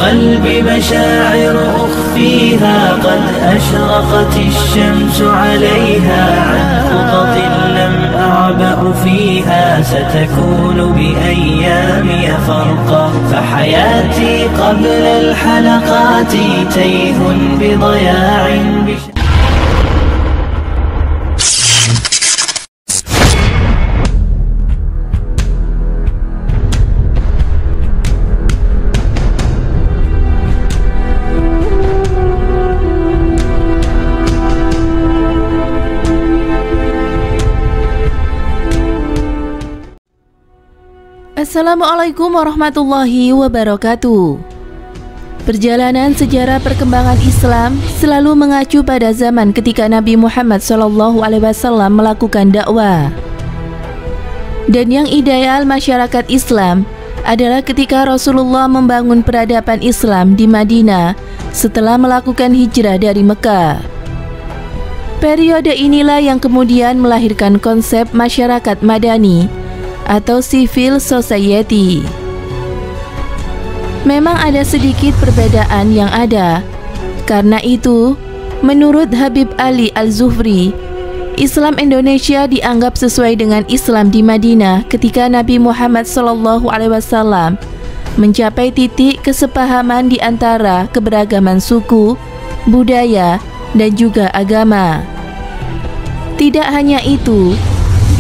قلبي مشاعر أخفيها قد أشرقت الشمس عليها عن خطط لم أعبأ فيها ستكون بأيامي فرقا فحياتي قبل الحلقات تيه بضياع Assalamualaikum warahmatullahi wabarakatuh. Perjalanan sejarah perkembangan Islam selalu mengacu pada zaman ketika Nabi Muhammad SAW melakukan dakwah. Dan yang ideal masyarakat Islam adalah ketika Rasulullah membangun peradaban Islam di Madinah setelah melakukan hijrah dari Mekah. Periode inilah yang kemudian melahirkan konsep masyarakat madani atau civil society. Memang ada sedikit perbedaan yang ada. Karena itu, menurut Habib Ali Al-Zuhri, Islam Indonesia dianggap sesuai dengan Islam di Madinah ketika Nabi Muhammad SAW mencapai titik kesepahaman di antara keberagaman suku, budaya, dan juga agama. Tidak hanya itu,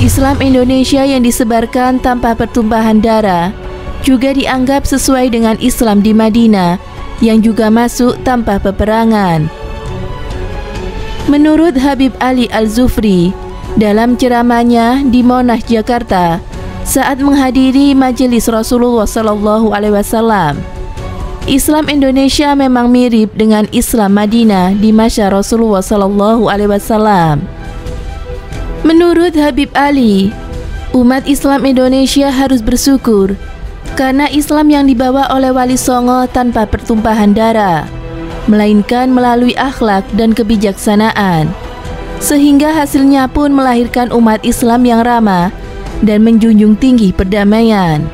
Islam Indonesia yang disebarkan tanpa pertumpahan darah juga dianggap sesuai dengan Islam di Madinah yang juga masuk tanpa peperangan. Menurut Habib Ali Al-Zuhri, dalam ceramahnya di Monash, Jakarta, saat menghadiri majelis Rasulullah SAW, Islam Indonesia memang mirip dengan Islam Madinah di masa Rasulullah SAW. Menurut Habib Ali, umat Islam Indonesia harus bersyukur karena Islam yang dibawa oleh Wali Songo tanpa pertumpahan darah, melainkan melalui akhlak dan kebijaksanaan, sehingga hasilnya pun melahirkan umat Islam yang ramah dan menjunjung tinggi perdamaian.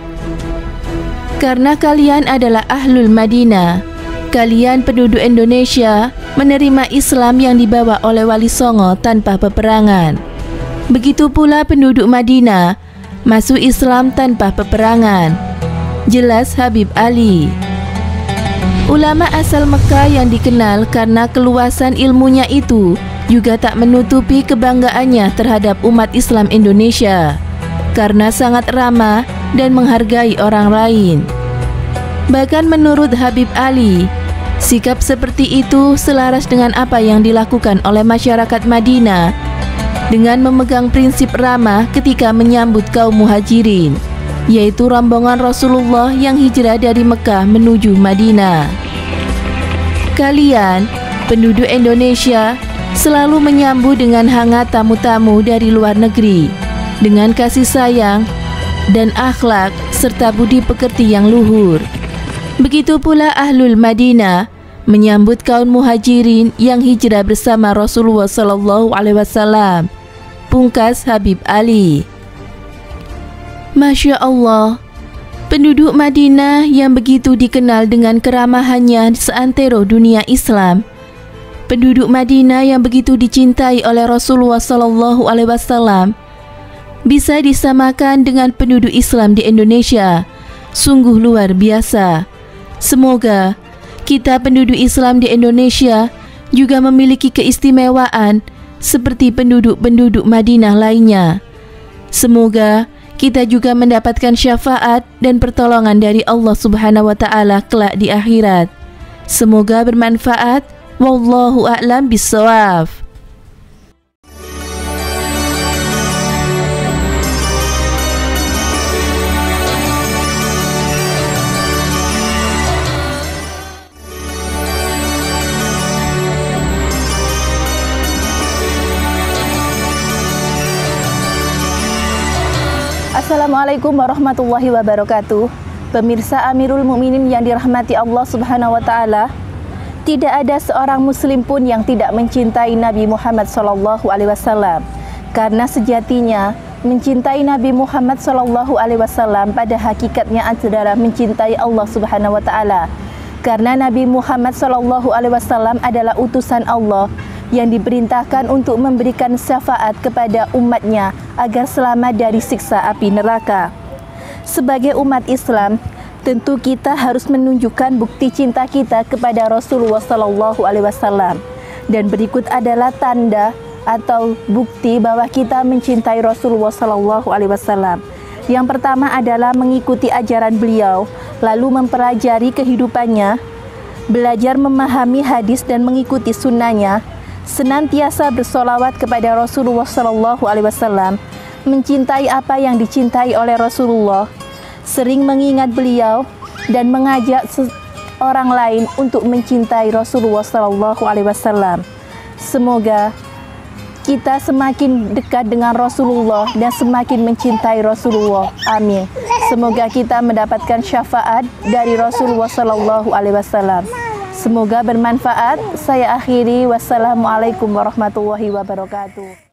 Karena kalian adalah Ahlul Madinah, kalian penduduk Indonesia menerima Islam yang dibawa oleh Wali Songo tanpa peperangan. Begitu pula penduduk Madinah masuk Islam tanpa peperangan. Jelas Habib Ali. Ulama asal Mekah yang dikenal karena keluasan ilmunya itu juga tak menutupi kebanggaannya terhadap umat Islam Indonesia karena sangat ramah dan menghargai orang lain. Bahkan menurut Habib Ali, sikap seperti itu selaras dengan apa yang dilakukan oleh masyarakat Madinah dengan memegang prinsip ramah ketika menyambut kaum muhajirin, yaitu rombongan Rasulullah yang hijrah dari Mekah menuju Madinah. Kalian, penduduk Indonesia, selalu menyambut dengan hangat tamu-tamu dari luar negeri, dengan kasih sayang dan akhlak serta budi pekerti yang luhur. Begitu pula Ahlul Madinah menyambut kaum muhajirin yang hijrah bersama Rasulullah SAW. Pungkas Habib Ali. Masya Allah, penduduk Madinah yang begitu dikenal dengan keramahannya seantero dunia Islam, penduduk Madinah yang begitu dicintai oleh Rasulullah SAW, bisa disamakan dengan penduduk Islam di Indonesia. Sungguh luar biasa. Semoga kita penduduk Islam di Indonesia juga memiliki keistimewaan seperti penduduk-penduduk Madinah lainnya. Semoga kita juga mendapatkan syafaat dan pertolongan dari Allah Subhanahu wa Ta'ala kelak di akhirat. Semoga bermanfaat. Wallahu a'lam bishawab. Assalamualaikum warahmatullahi wabarakatuh. Pemirsa Amirul Mukminin yang dirahmati Allah Subhanahu wa Ta'ala, tidak ada seorang muslim pun yang tidak mencintai Nabi Muhammad SAW, karena sejatinya mencintai Nabi Muhammad SAW pada hakikatnya adalah mencintai Allah Subhanahu wa Ta'ala. Karena Nabi Muhammad SAW adalah utusan Allah yang diperintahkan untuk memberikan syafaat kepada umatnya agar selamat dari siksa api neraka. Sebagai umat Islam, tentu kita harus menunjukkan bukti cinta kita kepada Rasulullah SAW. Dan berikut adalah tanda atau bukti bahwa kita mencintai Rasulullah SAW. Yang pertama adalah mengikuti ajaran beliau, lalu mempelajari kehidupannya, belajar memahami hadis dan mengikuti sunnahnya, senantiasa bersolawat kepada Rasulullah SAW, mencintai apa yang dicintai oleh Rasulullah, sering mengingat beliau, dan mengajak orang lain untuk mencintai Rasulullah SAW. Semoga kita semakin dekat dengan Rasulullah dan semakin mencintai Rasulullah. Amin. Semoga kita mendapatkan syafaat dari Rasulullah SAW. Semoga bermanfaat. Saya akhiri. Wassalamualaikum warahmatullahi wabarakatuh.